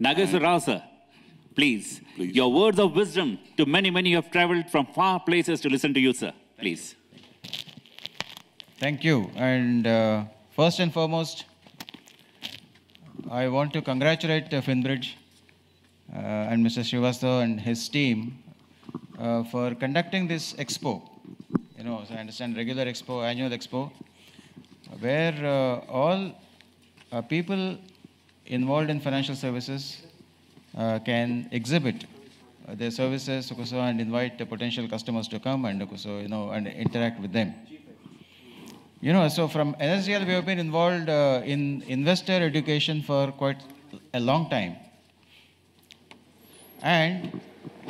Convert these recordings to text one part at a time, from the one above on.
Nageswara Rao, sir, please, your words of wisdom to many, many who have traveled from far places to listen to you, sir. Please. Thank you. And first and foremost, I want to congratulate Finbridge and Mr. Srivastava and his team for conducting this expo. You know, so I understand regular expo, annual expo, where all people involved in financial services can exhibit their services and invite potential customers to come and and interact with them. You know, so from NSDL we have been involved in investor education for quite a long time. And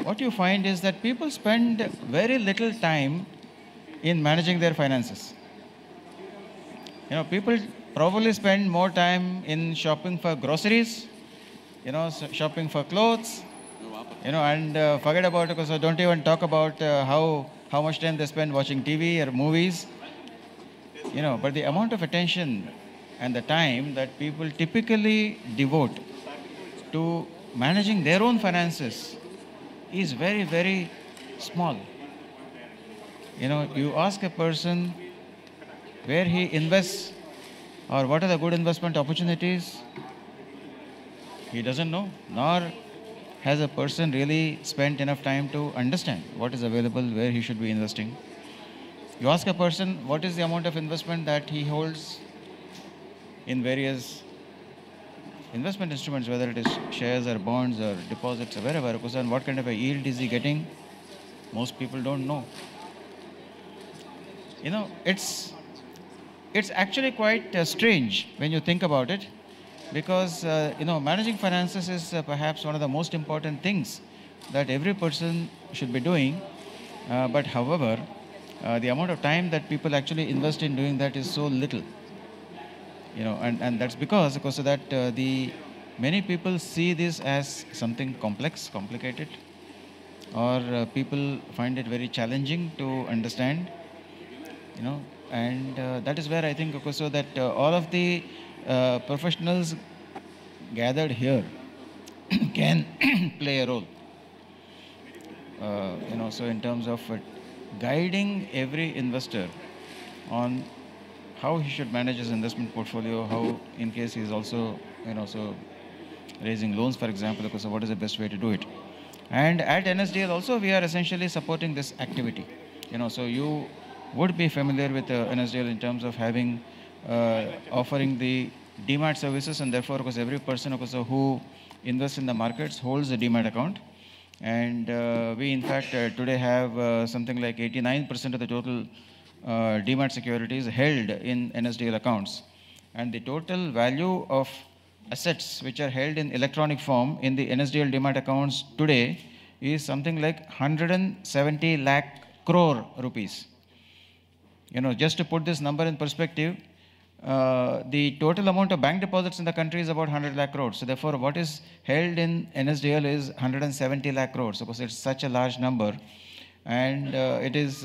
what you find is that people spend very little time in managing their finances. You know, people probably spend more time in shopping for groceries, you know, shopping for clothes, you know, and forget about it, because don't even talk about how much time they spend watching TV or movies, you know. But the amount of attention and the time that people typically devote to managing their own finances is very, very small. You know, you ask a person where he invests or what are the good investment opportunities, he doesn't know, nor has a person really spent enough time to understand what is available, where he should be investing. You ask a person what is the amount of investment that he holds in various investment instruments, whether it is shares or bonds or deposits or wherever, and what kind of a yield is he getting, most people don't know. You know, it's actually quite strange when you think about it, because you know, managing finances is perhaps one of the most important things that every person should be doing. But however, the amount of time that people actually invest in doing that is so little. You know, and that's because of that the many people see this as something complex, complicated, or people find it very challenging to understand. You know, and that is where I think that all of the professionals gathered here can play a role. You know, so in terms of guiding every investor on how he should manage his investment portfolio, how in case he is also, you know, so raising loans, for example, because what is the best way to do it. And at NSDL also we are essentially supporting this activity. You know, so you would be familiar with NSDL in terms of having offering the DMAT services, and therefore because every person who invests in the markets holds a DMAT account. And we in fact today have something like 89% of the total DMAT securities held in NSDL accounts, and the total value of assets which are held in electronic form in the NSDL DMAT accounts today is something like 170 lakh crore rupees. You know, just to put this number in perspective, the total amount of bank deposits in the country is about 100 lakh crores. So therefore, what is held in NSDL is 170 lakh crores, because it's such a large number. And it is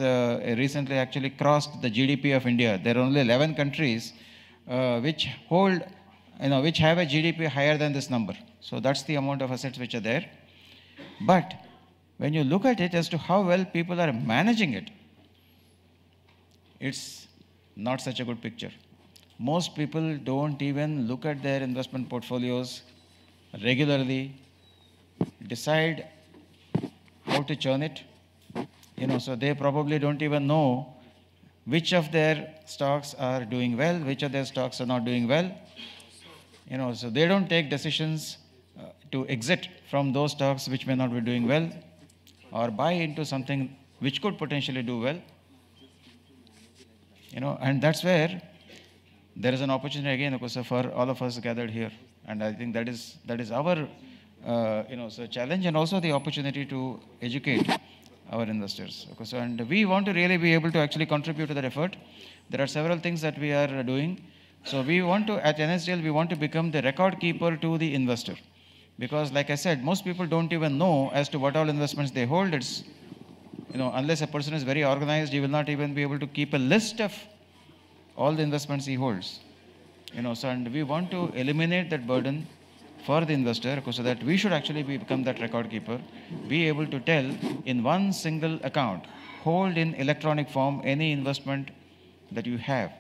recently actually crossed the GDP of India. There are only 11 countries which hold, you know, which have a GDP higher than this number. So that's the amount of assets which are there. But when you look at it as to how well people are managing it, it's not such a good picture. Most people don't even look at their investment portfolios regularly, decide how to churn it. You know, so they probably don't even know which of their stocks are doing well, which of their stocks are not doing well. You know, so they don't take decisions to exit from those stocks which may not be doing well, or buy into something which could potentially do well. You know, and that's where there is an opportunity again, of course, for all of us gathered here. And I think that is our you know, so challenge, and also the opportunity to educate our investors. Okay, so, and we want to really be able to actually contribute to that effort. There are several things that we are doing. So we want to, at NSDL, we want to become the record keeper to the investor. Because like I said, most people don't even know as to what all investments they hold. It's, you know, unless a person is very organized, he will not even be able to keep a list of all the investments he holds. You know, so, and we want to eliminate that burden for the investor, so that we should actually become that record keeper, be able to tell in one single account, hold in electronic form any investment that you have.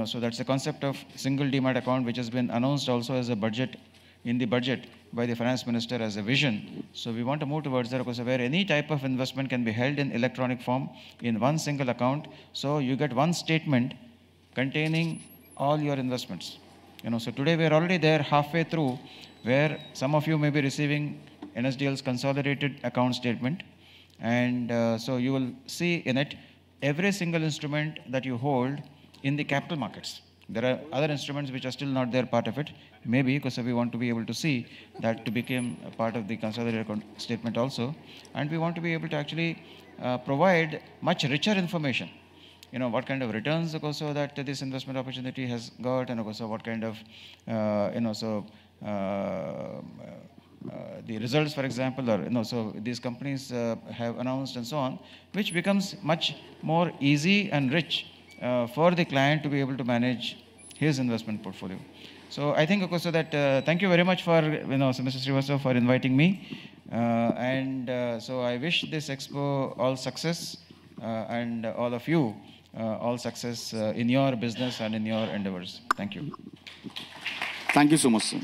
So that's the concept of single demat account, which has been announced also as a budget, in the budget by the finance minister as a vision. So we want to move towards that, because where any type of investment can be held in electronic form in one single account. So you get one statement containing all your investments. So today we are already there halfway through, where some of you may be receiving NSDL's consolidated account statement. And so you will see in it every single instrument that you hold in the capital markets. There are other instruments which are still not there part of it, maybe because we want to be able to see that to become a part of the consolidated account statement also. And we want to be able to actually provide much richer information. What kind of returns also that this investment opportunity has got, and also what kind of, the results, for example, or, so these companies have announced and so on, which becomes much more easy and rich for the client to be able to manage his investment portfolio. So I think also that, thank you very much for, so Mr. Srivastava, for inviting me. So I wish this expo all success, and all of you all success in your business and in your endeavors. Thank you. Thank you so much, sir.